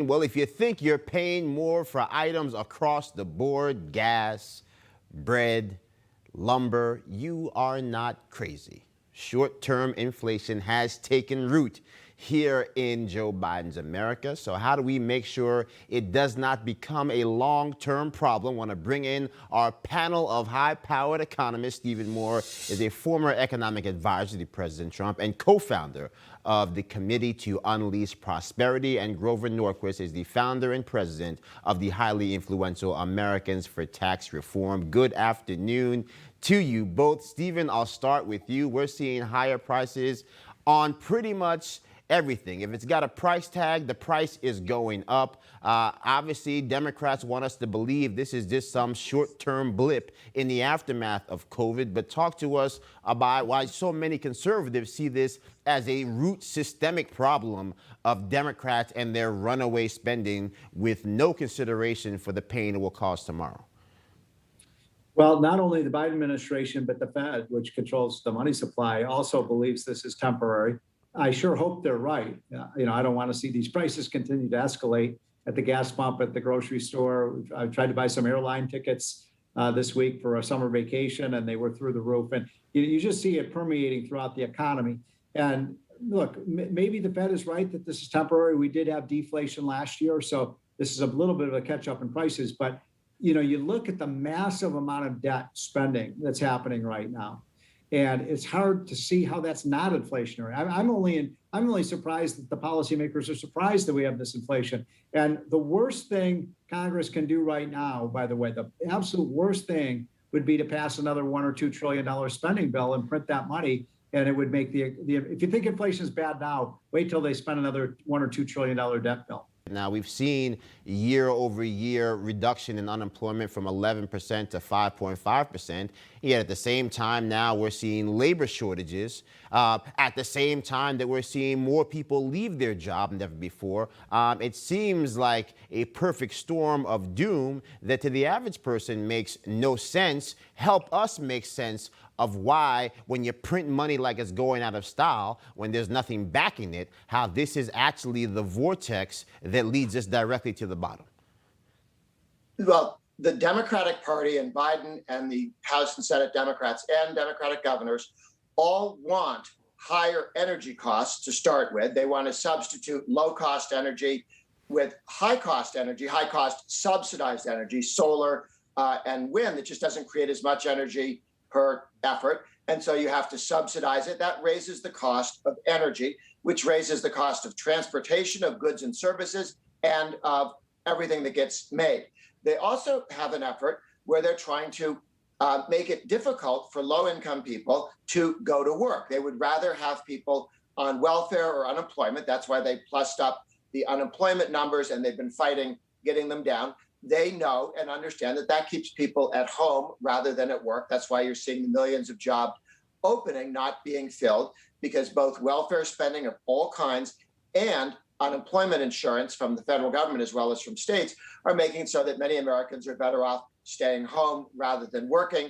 Well, if you think you're paying more for items across the board, gas, bread, lumber, you are not crazy. Short-term inflation has taken root here in Joe Biden's America. So how do we make sure it does not become a long-term problem? I want to bring in our panel of high-powered economists. Stephen Moore is a former economic advisor to President Trump and co-founder of the Committee to Unleash Prosperity, and Grover Norquist is the founder and president of the highly influential Americans for Tax Reform. Good afternoon to you both. Stephen, I'll start with you. We're seeing higher prices on pretty much everything. If it's got a price tag, the price is going up. Obviously, Democrats want us to believe this is just some short-term blip in the aftermath of COVID. But talk to us about why so many conservatives see this as a root systemic problem of Democrats and their runaway spending with no consideration for the pain it will cause tomorrow. Well, not only the Biden administration, but the Fed, which controls the money supply, also believes this is temporary. I sure hope they're right. I don't want to see these prices continue to escalate at the gas pump, at the grocery store. I tried to buy some airline tickets this week for a summer vacation, and they were through the roof. And you just see it permeating throughout the economy. And look, maybe the Fed is right that this is temporary. We did have deflation last year, so this is a little bit of a catch up in prices. But you look at the massive amount of debt spending that's happening right now. And it's hard to see how that's not inflationary. I'm only surprised that the policymakers are surprised that we have this inflation. And the worst thing Congress can do right now, by the way, the absolute worst thing would be to pass another $1 or $2 trillion spending bill and print that money. And it would make if you think inflation is bad now, wait till they spend another $1 or $2 trillion debt bill. Now, we've seen year-over-year reduction in unemployment from 11% to 5.5%. Yet at the same time now we're seeing labor shortages. At the same time that we're seeing more people leave their job than ever before. It seems like a perfect storm of doom that to the average person makes no sense. Help us make sense of why, when you print money like it's going out of style, when there's nothing backing it, how this is actually the vortex that leads us directly to the bottom. Well, the Democratic Party and Biden and the House and Senate Democrats and Democratic governors all want higher energy costs to start with. They want to substitute low-cost energy with high-cost energy, high-cost subsidized energy, solar and wind that just doesn't create as much energy per effort. And so you have to subsidize it. That raises the cost of energy, which raises the cost of transportation of goods and services and of everything that gets made. They also have an effort where they're trying to make it difficult for low-income people to go to work. They would rather have people on welfare or unemployment. That's why they plussed up the unemployment numbers, and they've been fighting getting them down. They know and understand that that keeps people at home rather than at work. That's why you're seeing the millions of jobs opening, not being filled, because both welfare spending of all kinds and unemployment insurance from the federal government as well as from states are making it so that many Americans are better off staying home rather than working.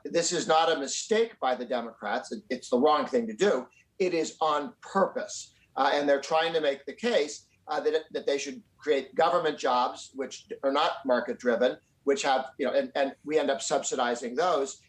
This is not a mistake by the Democrats. It's the wrong thing to do. It is on purpose. And they're trying to make the case that they should create government jobs, which are not market driven, which have, and we end up subsidizing those.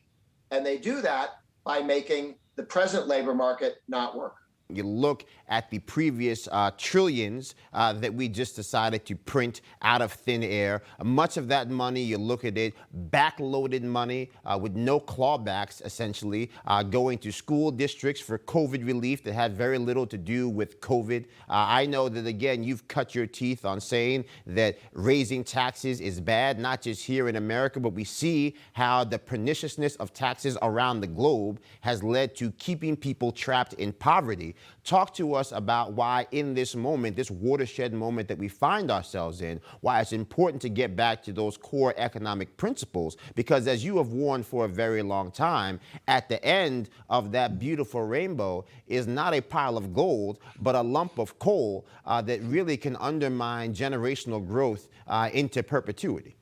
And they do that by making the present labor market not work. You look at the previous trillions that we just decided to print out of thin air. Much of that money, you look at it, backloaded money with no clawbacks, essentially, going to school districts for COVID relief that had very little to do with COVID. I know that, again, you've cut your teeth on saying that raising taxes is bad, not just here in America, but we see how the perniciousness of taxes around the globe has led to keeping people trapped in poverty. Talk to us about why in this moment, this watershed moment that we find ourselves in, why it's important to get back to those core economic principles. Because as you have warned for a very long time, at the end of that beautiful rainbow is not a pile of gold, but a lump of coal that really can undermine generational growth into perpetuity.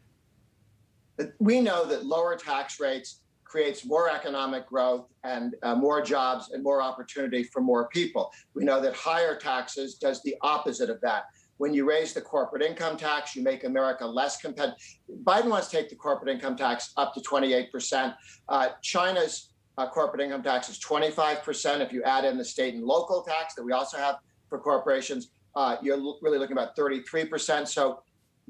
We know that lower tax rates creates more economic growth and more jobs and more opportunity for more people. We know that higher taxes does the opposite of that. When you raise the corporate income tax, you make America less competitive. Biden wants to take the corporate income tax up to 28%. China's corporate income tax is 25%. If you add in the state and local tax that we also have for corporations, you're really looking about 33%. So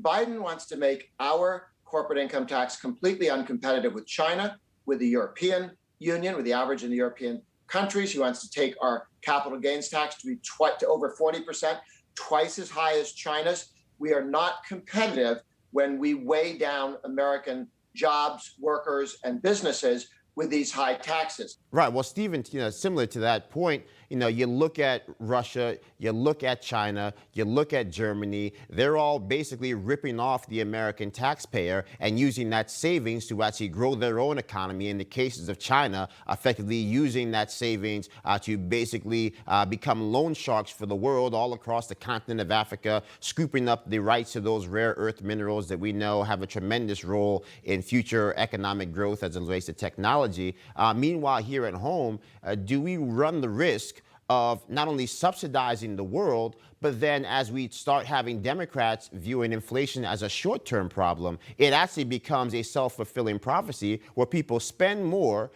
Biden wants to make our corporate income tax completely uncompetitive with China, with the European Union, with the average in the European countries. He wants to take our capital gains tax to be to over 40%, twice as high as China's. We are not competitive when we weigh down American jobs, workers, and businesses with these high taxes. Right. Well, Stephen, similar to that point, you look at Russia, you look at China, you look at Germany, they're all basically ripping off the American taxpayer and using that savings to actually grow their own economy. In the cases of China, effectively using that savings to basically become loan sharks for the world all across the continent of Africa, scooping up the rights to those rare earth minerals that we know have a tremendous role in future economic growth as it relates to technology. Meanwhile, here at home, do we run the risk of not only subsidizing the world, but then as we start having Democrats viewing inflation as a short-term problem, it actually becomes a self-fulfilling prophecy where people spend more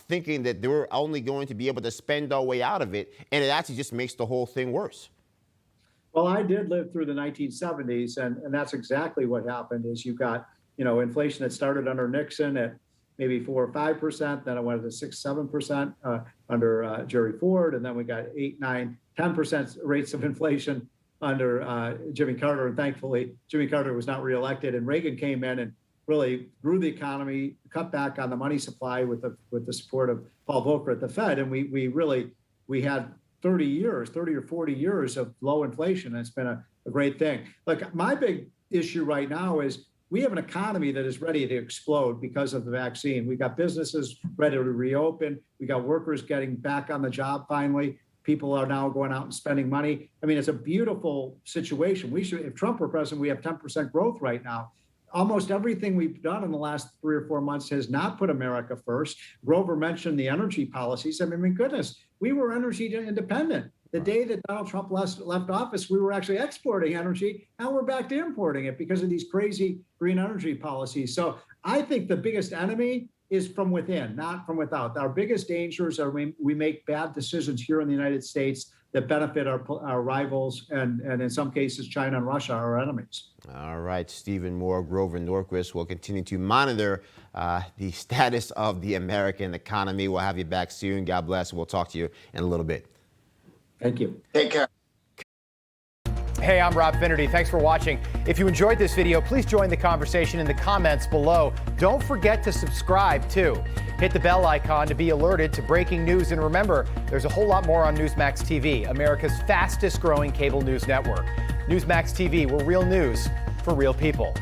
thinking that they're only going to be able to spend our way out of it, and it actually just makes the whole thing worse? Well, I did live through the 1970s, and that's exactly what happened. Is you got, inflation that started under Nixon at maybe 4 or 5%, then it went to 6, 7% under Jerry Ford, and then we got 8, 9, 10% rates of inflation under Jimmy Carter. And thankfully, Jimmy Carter was not reelected, and Reagan came in and really grew the economy, cut back on the money supply with the support of Paul Volcker at the Fed, and we had 30 or 40 years of low inflation. And it's been a great thing. Look, my big issue right now is we have an economy that is ready to explode because of the vaccine. We got businesses ready to reopen. We got workers getting back on the job finally. People are now going out and spending money. I mean, it's a beautiful situation. If Trump were president, we have 10% growth right now. Almost everything we've done in the last 3 or 4 months has not put America first. Grover mentioned the energy policies. I mean, my goodness, we were energy independent. The day that Donald Trump left office, we were actually exporting energy. Now we're back to importing it because of these crazy green energy policies. So I think the biggest enemy is from within, not from without. Our biggest dangers are when we make bad decisions here in the United States that benefit our rivals, and in some cases, China and Russia are our enemies. All right, Stephen Moore, Grover Norquist will continue to monitor the status of the American economy. We'll have you back soon. God bless. We'll talk to you in a little bit. Thank you. Take care. Hey, I'm Rob Finnerty. Thanks for watching. If you enjoyed this video, please join the conversation in the comments below. Don't forget to subscribe, too. Hit the bell icon to be alerted to breaking news. And remember, there's a whole lot more on Newsmax TV, America's fastest growing cable news network. Newsmax TV, we're real news for real people.